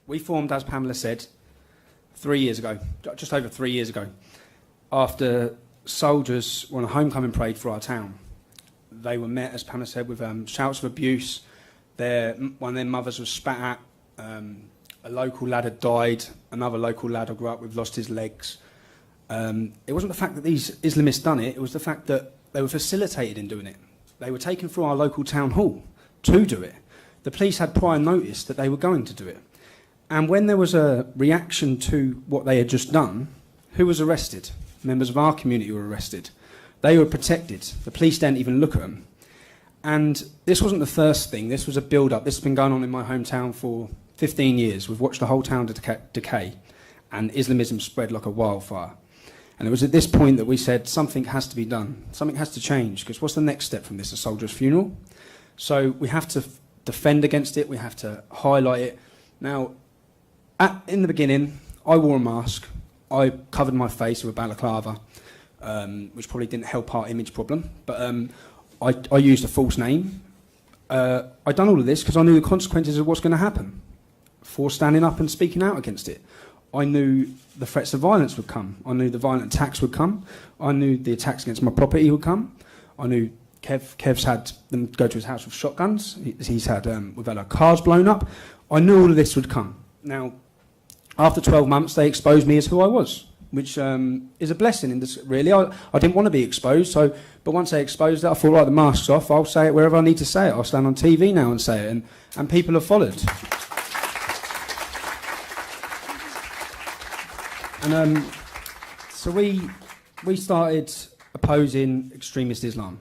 we formed, as Pamela said, 3 years ago, just over 3 years ago, after soldiers were on a homecoming parade for our town. They were met, as Pamela said, with shouts of abuse. One of their mothers was spat at. A local lad had died. Another local lad I grew up with lost his legs. It wasn't the fact that these Islamists done it. It was the fact that they were facilitated in doing it. They were taken through our local town hall to do it. The police had prior notice that they were going to do it. And when there was a reaction to what they had just done, who was arrested? Members of our community were arrested. They were protected. The police didn't even look at them. And this wasn't the first thing. This was a build-up. This has been going on in my hometown for 15 years. We've watched the whole town decay, and Islamism spread like a wildfire. And it was at this point that we said something has to be done. Something has to change, because what's the next step from this? A soldier's funeral? So we have to defend against it. We have to highlight it. Now, in the beginning, I wore a mask. I covered my face with a balaclava, which probably didn't help our image problem. But I used a false name. I'd done all of this because I knew the consequences of what's going to happen for standing up and speaking out against it. I knew the threats of violence would come. I knew the violent attacks would come. I knew the attacks against my property would come. I knew Kev's had them go to his house with shotguns. We've had our cars blown up. I knew all of this would come. Now, after 12 months, they exposed me as who I was, which is a blessing in this, really. I didn't want to be exposed, but once they exposed it, I thought, right, the mask's off, I'll say it wherever I need to say it. I'll stand on TV now and say it, and people have followed. And so we started opposing extremist Islam.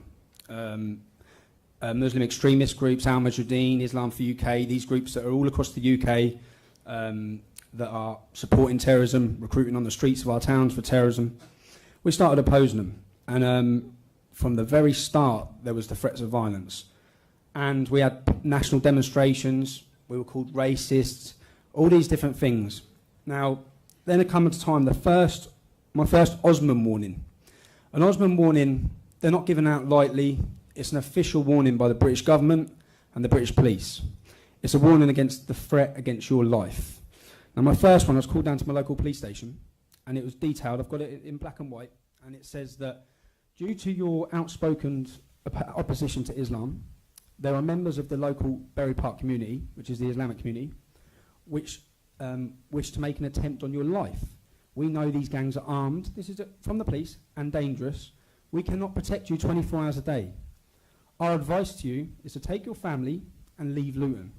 Muslim extremist groups, Al Mujahideen, Islam for UK, these groups that are all across the UK, that are supporting terrorism, recruiting on the streets of our towns for terrorism. We started opposing them. And from the very start, there was the threats of violence. And we had national demonstrations. We were called racists, all these different things. Now, then it comes a time, my first Osman warning. An Osman warning, they're not given out lightly. It's an official warning by the British government and the British police. It's a warning against the threat against your life. Now, my first one, I was called down to my local police station, and it was detailed. I've got it in black and white, and it says that due to your outspoken opposition to Islam, there are members of the local Berry Park community, which is the Islamic community, which wish to make an attempt on your life. We know these gangs are armed, this is from the police, and dangerous. We cannot protect you 24 hours a day. Our advice to you is to take your family and leave Luton.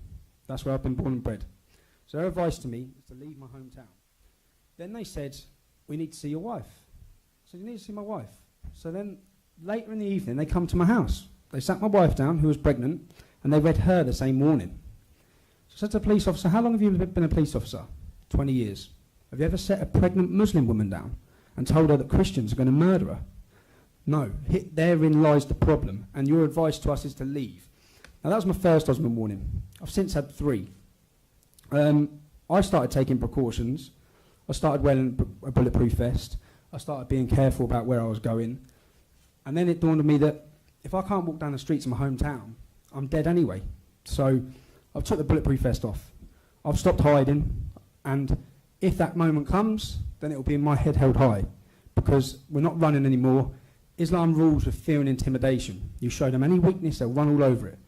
That's where I've been born and bred. So their advice to me is to leave my hometown. Then they said, we need to see your wife. So you need to see my wife. So then later in the evening, they come to my house. They sat my wife down, who was pregnant, and they read her the same warning. So I said to the police officer, how long have you been a police officer? 20 years. Have you ever set a pregnant Muslim woman down and told her that Christians are going to murder her? No. Therein lies the problem, and your advice to us is to leave. Now, that was my first Osman warning. I've since had 3. I started taking precautions. I started wearing a bulletproof vest. I started being careful about where I was going. And then it dawned on me that if I can't walk down the streets of my hometown, I'm dead anyway. So I've took the bulletproof vest off. I've stopped hiding. And if that moment comes, then it will be in my head held high. Because we're not running anymore. Islam rules with fear and intimidation. You show them any weakness, they'll run all over it.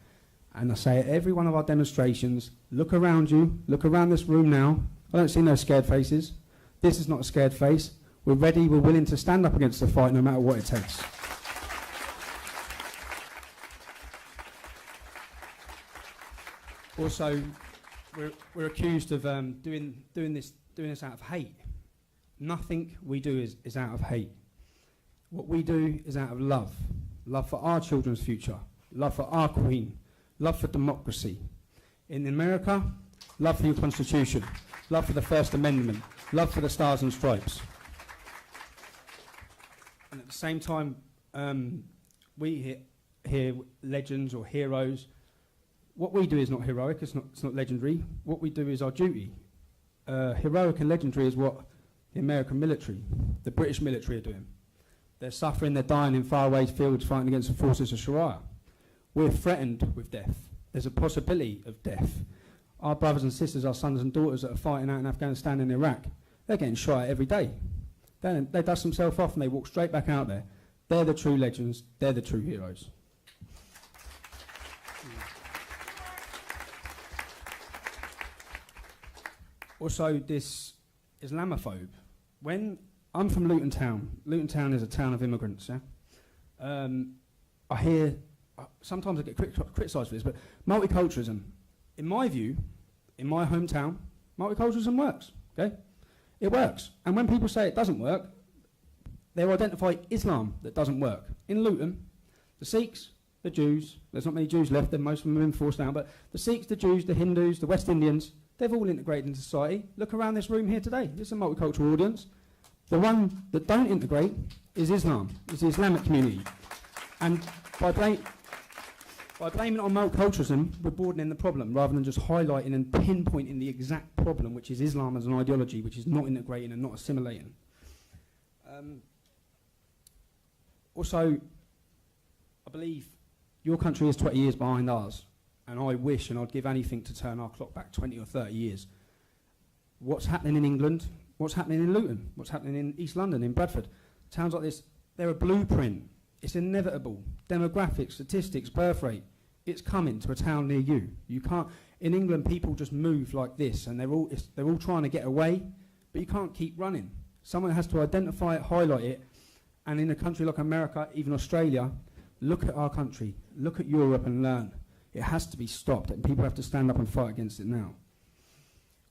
And I say at every one of our demonstrations, look around you, look around this room now. I don't see no scared faces. This is not a scared face. We're ready, we're willing to stand up against the fight no matter what it takes. Also, we're accused of doing this out of hate. Nothing we do is out of hate. What we do is out of love. Love for our children's future. Love for our Queen. Love for democracy. In America, love for your Constitution. Love for the First Amendment. Love for the Stars and Stripes. And at the same time, we hear legends or heroes. What we do is not heroic, it's not legendary. What we do is our duty. Heroic and legendary is what the American military, the British military are doing. They're suffering, they're dying in faraway fields fighting against the forces of Sharia. We're threatened with death. There's a possibility of death. our brothers and sisters, our sons and daughters that are fighting out in Afghanistan and Iraq, they're getting shot at every day. They dust themselves off and they walk straight back out there. They're the true legends. They're the true heroes. Also, this Islamophobe. When I'm from Luton Town. Luton Town is a town of immigrants, yeah? I hear, sometimes I get criticised for this, but multiculturalism, in my view, in my hometown, multiculturalism works, okay? It works. And when people say it doesn't work, they identify Islam that doesn't work. In Luton, the Sikhs, the Jews, there's not many Jews left, then most of them have been forced out, but the Sikhs, the Jews, the Hindus, the West Indians, they've all integrated into society. Look around this room here today. It's a multicultural audience. The one that don't integrate is Islam. It's the Islamic community. And by blaming it on multiculturalism, we're broadening the problem rather than just highlighting and pinpointing the exact problem, which is Islam as an ideology, which is not integrating and not assimilating. Also, I believe your country is 20 years behind ours, and I wish and I'd give anything to turn our clock back 20 or 30 years. What's happening in England? What's happening in Luton? What's happening in East London, in Bradford? Towns like this, they're a blueprint. It's inevitable. Demographics, statistics, birth rate. It's coming to a town near you. You can't. In England, people just move like this, and they're all trying to get away, but you can't keep running. Someone has to identify it, highlight it, and in a country like America, even Australia, look at our country, look at Europe, and learn. It has to be stopped, and people have to stand up and fight against it now.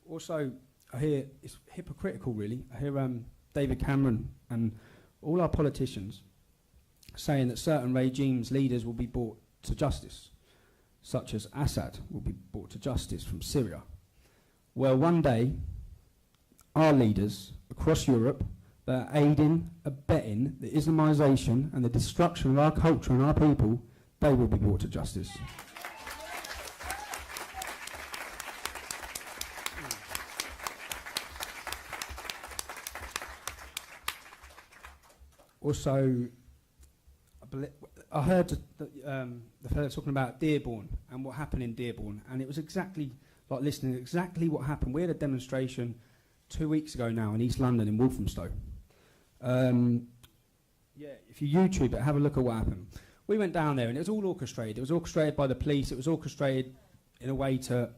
Also, I hear it's hypocritical, really. I hear David Cameron and all our politicians saying that certain regimes' leaders will be brought to justice, such as Assad will be brought to justice from Syria. Well, one day, our leaders across Europe that are aiding, abetting the Islamization and the destruction of our culture and our people, they will be brought to justice. Also, I heard the fellow talking about Dearborn and what happened in Dearborn, and it was exactly like listening to exactly what happened. We had a demonstration 2 weeks ago now in East London in Walthamstow. If you YouTube it, have a look at what happened. We went down there and it was all orchestrated. It was orchestrated by the police. It was orchestrated in a way to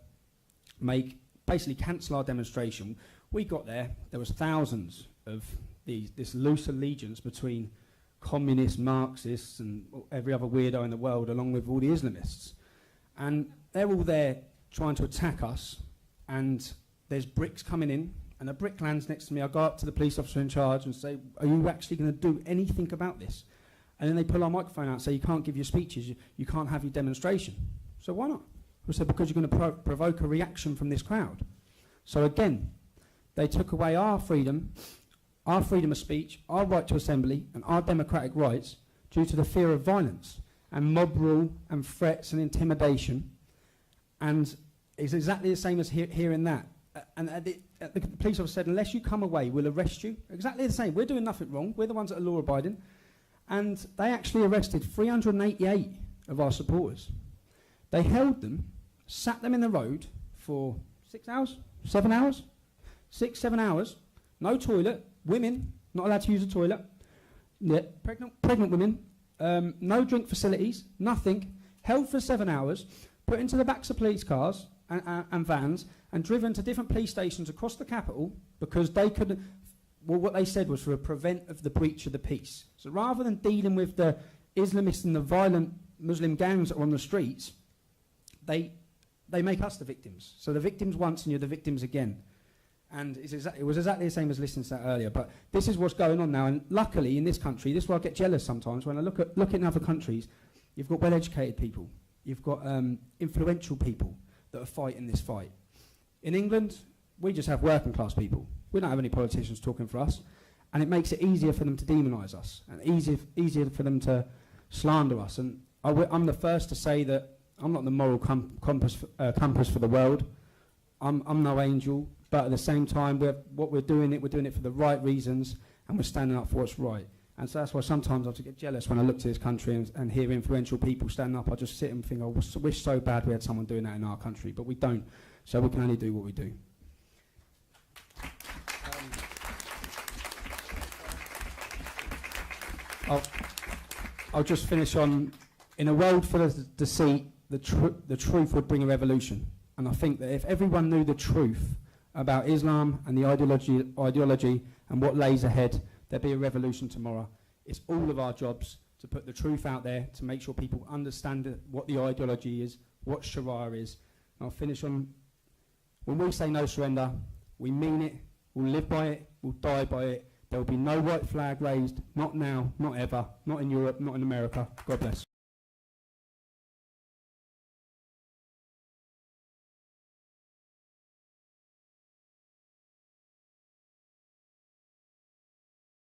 basically cancel our demonstration. We got there was thousands of this loose allegiance between communists, Marxists, and every other weirdo in the world, along with all the Islamists. And they're all there trying to attack us, and there's bricks coming in, and a brick lands next to me. I go up to the police officer in charge and say, are you actually going to do anything about this? And then they pull our microphone out and say, you can't give your speeches, you can't have your demonstration. So why not? We said, because you're going to provoke a reaction from this crowd. So again, they took away our freedom of speech, our right to assembly, and our democratic rights due to the fear of violence and mob rule and threats and intimidation. And it's exactly the same as hearing that. The police officer said, unless you come away, we'll arrest you. Exactly the same. We're doing nothing wrong. We're the ones that are law-abiding. And they actually arrested 388 of our supporters. They held them, sat them in the road for 6 hours, 7 hours, 6, 7 hours, no toilet, women not allowed to use a toilet, pregnant women, no drink facilities, nothing, held for 7 hours, put into the backs of police cars and vans, and driven to different police stations across the capital because they couldn't. Well, what they said was for a prevent of the breach of the peace. So rather than dealing with the Islamists and the violent Muslim gangs that are on the streets, they make us the victims. So the victims once and you're the victims again. And it was exactly the same as listening to that earlier. But this is what's going on now. And luckily in this country, this is why I get jealous sometimes when I look at other countries. You've got well-educated people. You've got influential people that are fighting this fight. In England, we just have working class people. We don't have any politicians talking for us. And it makes it easier for them to demonise us and easier for them to slander us. And I'm the first to say that I'm not the moral compass for the world. I'm no angel. But at the same time, we're doing it for the right reasons, and we're standing up for what's right. And so that's why sometimes I get jealous when I look to this country and hear influential people standing up. I just sit and think, I wish so bad we had someone doing that in our country, but we don't. So we can only do what we do. I'll just finish on, in a world full of deceit, the truth would bring a revolution. And I think that if everyone knew the truth about Islam and the ideology and what lays ahead, there'd be a revolution tomorrow. It's all of our jobs to put the truth out there, to make sure people understand what the ideology is, what Sharia is. And I'll finish on, when we say no surrender, we mean it, we'll live by it, we'll die by it. There will be no white flag raised, not now, not ever, not in Europe, not in America. God bless.